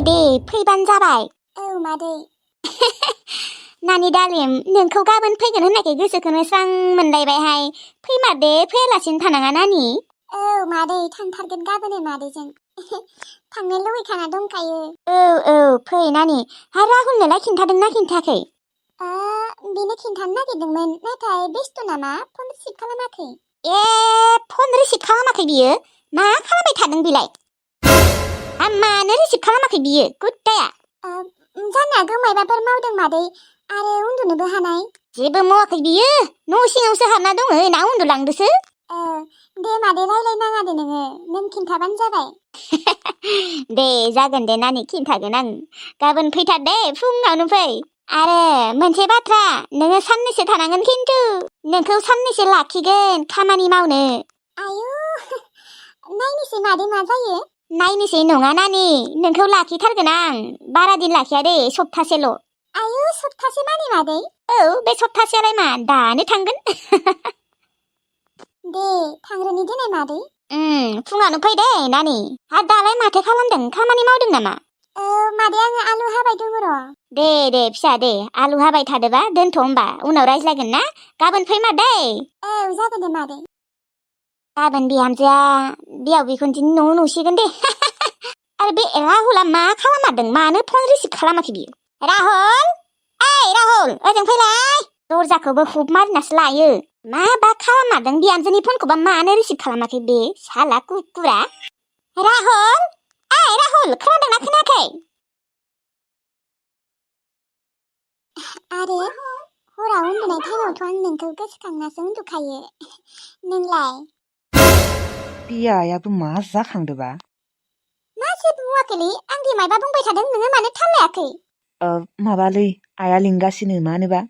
दे फैबानो जाबाय। औ मादै। नानि दालिम नोंखौ गाबोन फैगोन होननायखाय गोसोखौनो स्रां मोनलायबायहाय। फैमारदे फैयालासिनो थानाङा नानि। औ मादै थांथारगोन गाबोनो मादैजों। थांनो लुबैखाना दंखायो। औ फै नानि। हा राहुलनोलाय खिन्थादोंना खिन्थायाखै? बेनो खिन्थानो नागिरदोंमोन नाथाय बेस्थ' नामा फन रिसिभ खालामाखै। फन रिसिभ खालामाखै बियो? मा खालामबाय थादों बेलाय? मानो रिसिभ खालामाखै बियो कुत्ताया? जानो हागौ मायबाफोर मावदों मादै आरो उन्दुनोबो हानाय। जेबो मावाखै बियो न' सिङावसो हाबना दङ ना उन्दुलांदोसो। दे मादै रायलायनाङा दे नों खिन्थाबानो जाबाय। दे जागोन दे नानि खिन्थागोन आं। गाबोन फैथार दे फुङावनो फै। आरो मोनसे बाथ्रा नोङो साननैसो थानांगोन खिन्थु। नोंखौ साननैसो लाखिगोन खामानि मावनो। आयु नायनोसै मादै मा जायो। नायनोसै नङा नानि नोंखौ लाखिथारगोन आं। बारा दिन लाखिया दे सप्तासेल'। आयु सप्तासे मानि मादै? औ बे सप्तासेयालाय मा दानो थांगोन। दे थांग्रोनि दिनै मादै। फुङावनो फै दे नानि। दालाय माथो खालामदों खामानि मावदों नामा? मादै आङो आलु हाबाय दङ र'। दे फिसा दे आलु हाबाय थादोबा दोनथ' होमबा उनाव रायज्लायगोन ना। गाबोन फैमा दे। औ जागोन दे मादै। गाबोन बिहामजोआ बिहाव बिखुनजोनि न' नुसिगोन दे। आरो बे राहुला मा खालामारदों मानो फन रिसिभ खालामाखै बियो? राहुल राहुल ओजों फैलाय। दरजाखौबो हुब मारिनासो लायो। माबा खालामारदों बिहामजोनि फनखौबा मानो रिसिभ खालामाखै बे साला कुकुरा? राहुल खोनादोंना खोनायाखै? आरो हराव उन्दुनाय टाइमावथ' आं नोंखौ गोसोखांनासो उन्दुखायो। नोंलाय? बियायाबो मा जाखांदोबा? मा जेबो बुङाखैलै आं दि मायबा बुंबाय थादों नोङो मानो थाल लायाखै? माबालै आइया लिंगासिनो मानोबा?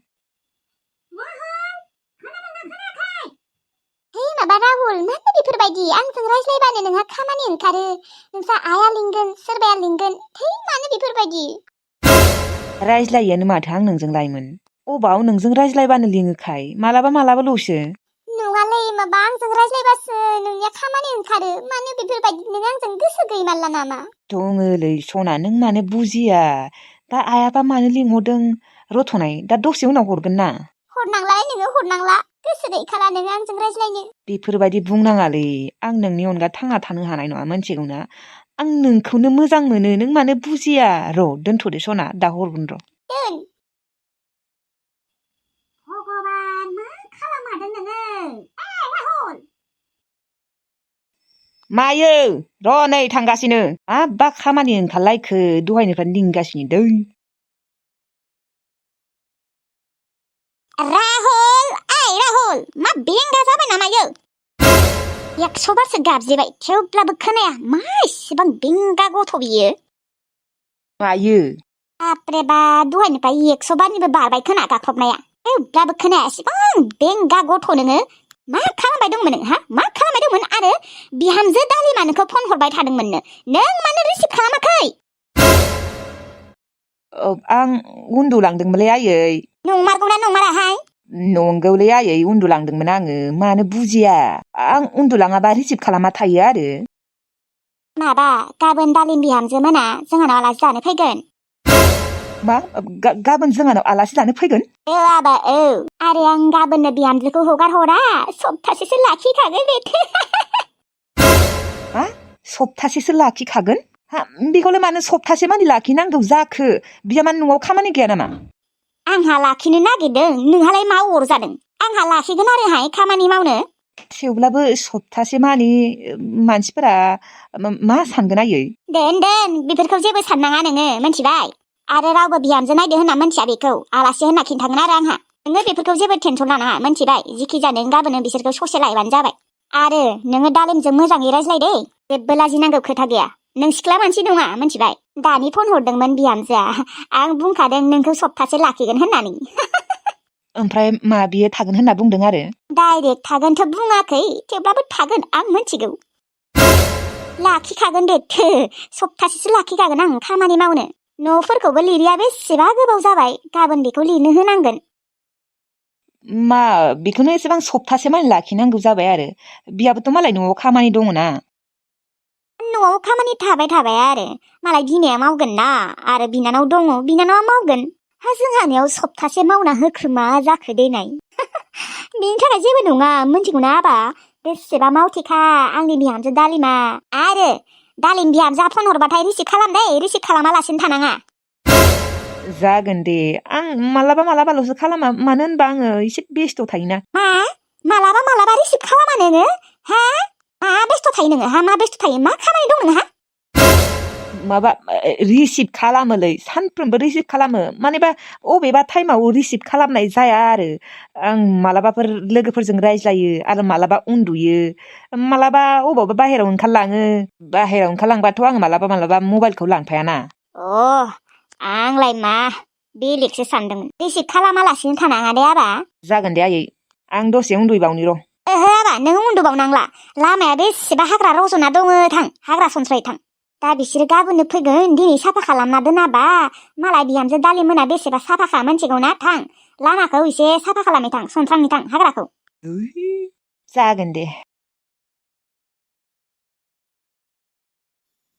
है माबा राहुल मानो बेफोरबायदि आंजों रायज्लायबानो नोंहा खामानि ओंखारो। नोंसा आइया लिंगोन सोरबाया लिंगोन मानो बेफोरबायदि? रायज्लायोआनो माथो आं नोंजों लायमोन। अबाव नोंजों रायज्लायबानो लिङोखाय मालाबाल'सो। नङालै माबा आंजों रायज्लायबासो नोंनिया खामानि ओंखारो। मानो बेफोरबायदि नों आंजों गोसो गैमारला नामा? दङलै सना नों मानो बुजिया। दा आइयाबा मानो लिंहरदों रथ'नाय दा दसे उनाव हरगोन ना। हरनांला नोङो हरनांला गोसो गैखाला नोङो आंजों रायज्लायनो। बेफोरबायदि बुंनाङालै आं नोंनि अनगा थांना थानो हानाय नङा मोनथिगौना। आं नोंखौनो मोजां मोनो नों मानो बुजिया। र' दोनथ'दो सना दा हरगोन र'। दोन। भगबान मा खालामहादों नोङो? राहुल मायो र' नै थांगासिनो। माबा खामानि ओंखारलायखो दहायनिफ्रायनो लिंगासिनो दै। राहुल मा बेंगा जाबाय नामायो? 100 बारसो गाबज्रिबाय थेवब्लाबो खोनाया। मा इसेबां बेंगा गथ' बियो? मायो? बाप्रे बा दहायनिफ्राय 100 बारनिबो बारबाय खोना गाख्रबनाया। थेवब्लाबो खोनाया इसेबां बेंगा गथ' नोङो। मा खालामबाय दंमोन नों? मा खालामबाय दंमोन? आरो बिहामजो दालिमा नोंखौ फन हरबाय थादोंमोननो नों मानो रिसिभ खालामाखै? आं उन्दुलांदोंमोनलै आयै। नंमारगौना नंमाराहाय? नंगौलै आयै उन्दुलांदोंमोन आङो। मानो बुजिया? आं उन्दुलाङाबा रिसिभ खालामा थायो आरो। माबा गाबोन दालिम बिहामजो मोना जोंहानाव आलासि जानो फैगोन। मा गाबोन जोंहानाव आलासि जानो फैगोन? आरो आं गाबोननो बिहामजोखौ हगार हरा सप्तासेसो लाखिखागोन बे। मा सप्तासेसो लाखिखागोन? बेखौलाय मानो सप्तासे मानि लाखिनांगौ जाखो? बिहा न'आव खामानि गैया नामा? आंहा लाखिनो नागिरदों नोंहालाय मा अरजादों? आंहा लाखिगोन आरोहाय खामानि मावनो। थेवब्लाबो सप्तासे मानि मानसिफोरा मा सानगोन आयै? दोन बेफोरखौ जेबो साननाङा नोङो मिथिबाय। आरो रावबो बिहामजो नायदो होनना मिथिया बेखौ आलासि होनना खिन्थागोन आरो आंहा। नोङो बेफोरखौ जेबो टेनसन लानाङा मिथिबाय। जिखिजाया नों गाबोनो बिसोरखौ ससे लायबानो जाबाय। आरो नोङो दालिमजों मोजाङै रायज्लाय दे। जेबो लाजिनांगौ खोथा गैया। नों सिख्ला मानसि नङा मिथिबाय। दानि फन हरदोंमोन बिहामजोआ। आं बुंखादों नोंखौ सप्तासे लाखिगोन होननानै। ओमफ्राय मा बियो थागोन होनना बुंदों आरो? डाइरेक्ट थागोनथ' बुङाखै थेवब्लाबो थागोन आं मिथिगौ। लाखिखागोन दे सप्तासेसो लाखिखागोन आं खामानि मावनो। न'फोरखौबो लिरिया बेसेबा गोबाव जाबाय। गाबोन बेखौ लिरनो होनांगोन। मा बेखौनो एसेबां सप्तासे मानि लाखिनांगौ जाबाय आरो? बिहाबोथ' मालाय न'आव खामानि दङ ना। न'आव खामानि थाबाय आरो मालाय बिमाया मावगोन ना आरो बिनानाव दङ बिनानावा मावगोन जोंहानियाव सप्तासे मावना होख्रुमा जाखो देनाय बेनि थाखाय जेबो नङा मोनथिगौना आबा बेसेबा मावथेखा आंनि बिहामजो दालिमा आरो दालिम बिहामजोआ फन हरबाथाय रिसिभ खालाम दे रिसिभ खालामालासिनो थानाङा जागोन दे आं मालाबाल'सो खालामा मानो होनबा आङो एसे बेस्थ' थायोना मालाबा रिसिभ खालामा नोङो हा मा बेस्थ' थायो नोङो हा मा बेस्थ' थायो मा खामानि दं नोंहा माबा रिसिभ खालामोलै सानफ्रोमबो रिसिभ खालामो मानेबा अबेबा टाइमाव रिसिभ खालामनाय जाया आरो आं मालाबाफोर लोगोफोरजों रायज्लायो आरो मालाबा उन्दुयो मालाबा अबावबा बाहेरायाव ओंखारलाङो बाहेरायाव ओंखारलांबाथ' आं मालाबा मबाइलखौ लांफायाना आंलाय मा बेलेगसो सानदोंमोन रिसिभ खालामालासिनो थानाङा दे आबा जागोन दे आयै आं दसे उन्दुबावनि र' ओहो आबा नों उन्दुबावनांला लामाया बेसेबा हाग्रा रज'ना दङ थां हाग्रा सनस्राय थां दा बिसोरो गाबोननो फैगोन दिनै साफा खालामना दोनाबा मालाय बिहामजो दालि मोना बेसेबा साफाखा मोनथिगौना थां लामाखौ एसे साफा खालामनो थां सनस्रांनि थां हाग्राखौ जागोन दे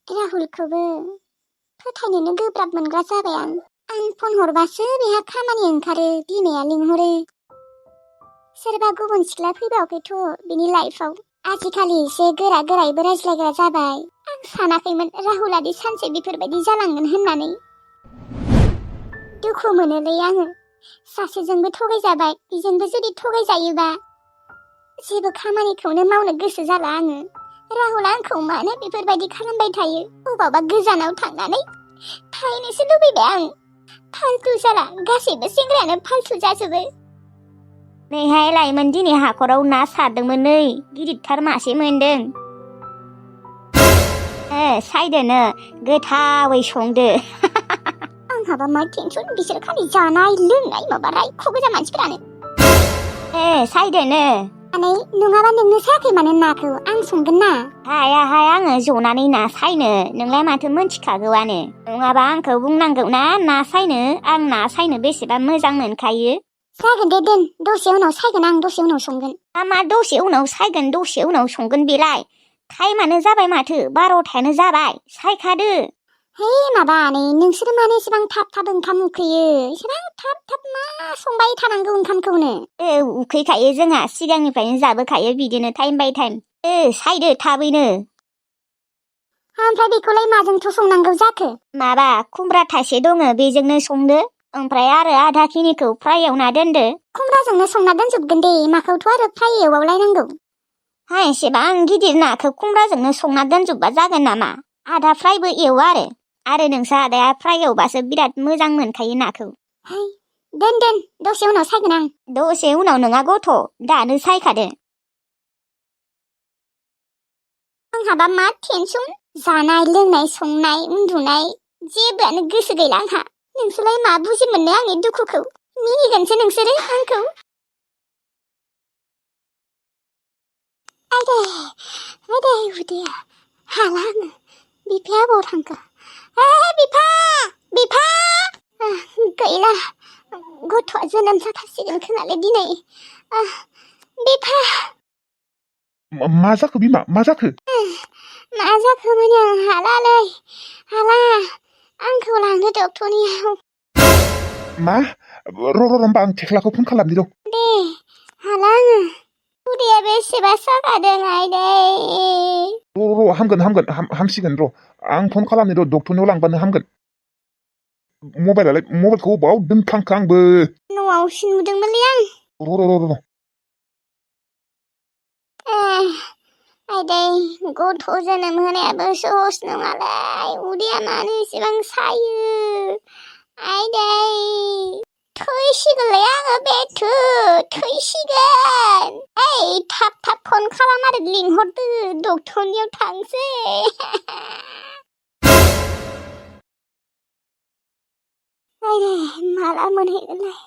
राहुलखौबो फोथायनोनो गोब्राब मोनग्रा जाबाय आं फन हरबासो बेहा खामानि ओंखारो बिमाया लिंहरो सोरबा गुबुन सिख्ला फैबावखैथ' बिनि लाइफआव आजिखालि एसे गोरायैबो रायज्लायग्रा जाबाय आं सानाखैमोन राहुलादि सानसे बेफोरबायदि जालांगोन होननानै दुखु मोनोलै आङो सासेजोंबो थगायजाबाय बेजोंबो जुदि थगायजायोबा जेबो खामानिखौनो मावनो गोसो जाला आङो राहुल आंखौ मानो बेफोरबायदि खालामबाय थायो अबावबा गोजानाव थांनानै थाहैनोसो लुबैबाय आं फालतु जाला गासैबो सेंग्रायानो फालतु जाजोबो नैहाय लाइमोन दिनै हाखराव ना सारदोंमोन नै गिदिरथार मासे मोनदों सायदोनो गोथावै संदो आंहाबा मा टेनसन बिसोर खालि जानाय लोंनाय माबा रायख' गोजा मानसिफोरानो सायदोनो नङाबा नोंनो सायाखै मानो नाखौ आं संगोन ना हायाहाय आङो जनानै ना सायनो नोंलाय माथो मोनथिखागौआनो नङाबा आंखौ बुंनांगौ ना सायनो आं ना सायनो बेसेबा मोजां मोनखायो जागोन दे दोन दसे उनाव सायगोन आं दसे उनाव संगोन मा दसे उनाव सायगोन दसे उनाव संगोन बेलाय टाइमानो जाबाय माथो 12थायानो जाबाय सायखादो हे माबा नोंसोर मानो एसेबां थाब ओंखाम उखैयो एसेबां थाब मा संबाय थानांगौ ओंखामखौनो उखैखायो जोंहा सिगांनिफ्रायनो जाबोखायो बिदिनो टाइम बाय टाइम सायदो थाबैनो ओमफ्राय बेखौलाय माजोंथ' संनांगौ जाखो माबा खुमब्रा थाइसे दङ बेजोंनो संदो ओमफ्राय आरो आधा खिनिखौ फ्राय एवना दोनदो खुमब्राजोंनो संना दोनजोबगोन दे माखौथ' आरो फ्राय एवबावलायनांगौ एसेबां गिदिर नाखौ खुमब्राजोंनो संना दोनजोबबा जागोन नामा आधा फ्रायबो एवो आरो नोंसा आदाया फ्राय एवबासो बिराद मोजां मोनखायो नाखौ दोन दसे उनाव सायगोन आं दसे उनाव नङा गथ' दानो सायखादो आंहाबा मा टेनसन जानाय लोंनाय संनाय उन्दुनाय जेबोआनो गोसो गैला आंहा नोंसोरलाय मा बुजि मोननो आंनि दुखुखौ मिनिगोनसो नोंसोरो आंखौ आयदै उदैया हाला आङो बिफाया अबाव थांखो बिफा गैला गथ'आ जोनोम जाथारसिगोन खोनालै दिनै बिफा मा जाखो बिमा मा जाखो मा जाखो माने आं हाला आंखौ लांनो डक्टरनियाव मा र' होमबा आं थेख्लाखौ फन खालामनि र' दे हाला आङो उदैया बेसेबा सागादों आइदै र' हामसिगोन र' आं फन खालामनि र' डक्टरनियाव लांबानो हामगोन मबाइलखौ अबाव दोनफ्लांखो आंबो न'आवसो नुदोंमोनलै आं र' आइदै गथ' जोनोम होनायाबो सहस नङालै उदैया मानो एसेबां सायो आइदै थैसिगोनलै आङो बेथु थैसिगोन थाब फन खालाम आरो लिंहरदो डक्टरनियाव थांसै आइदै माला मोनहैगोनलाय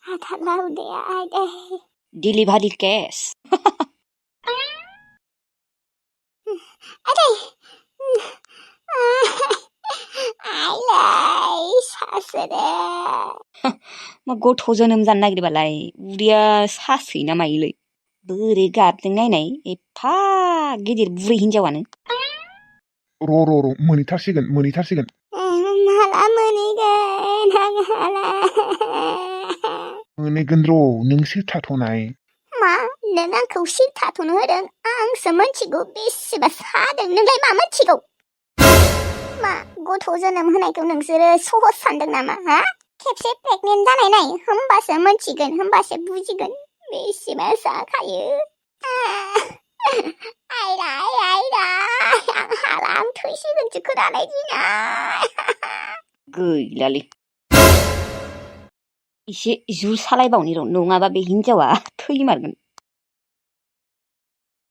हाथारला उदैया आइदै डिलिभारि केस आइदै आइलै सासोरो मा गथ' जोनोम जानो नागिरबालाय उदैया सासोयो ना मायोलै बोरै गाबदों नायनाय एफा गिदिर बुरै हिनजावानो र' मोनहैथारसिगोन माला मोनहैगोन आं हाला मोनहैगोन र' नोंसो थाथ'नाय मा नों आंखौ सिट थाथ'नो होदों आंसो मोनथिगौ बेसेबा सादों नोंलाय मा मोनथिगौ मा गथ' जोनोम होनायखौ नोंसोरो सहस सानदों नामा हा खेबसे प्रेगनेन्ट जानाय नाय होमबासो मोनथिगोन होमबासो बुजिगोन बेसेबा साखायो आयरा आं हाला आं थैसिगोनसो खोनानाय दिनाय गैलालै एसे जु सालायबावनि र' नङाबा बे हिनजावा थैमारगोन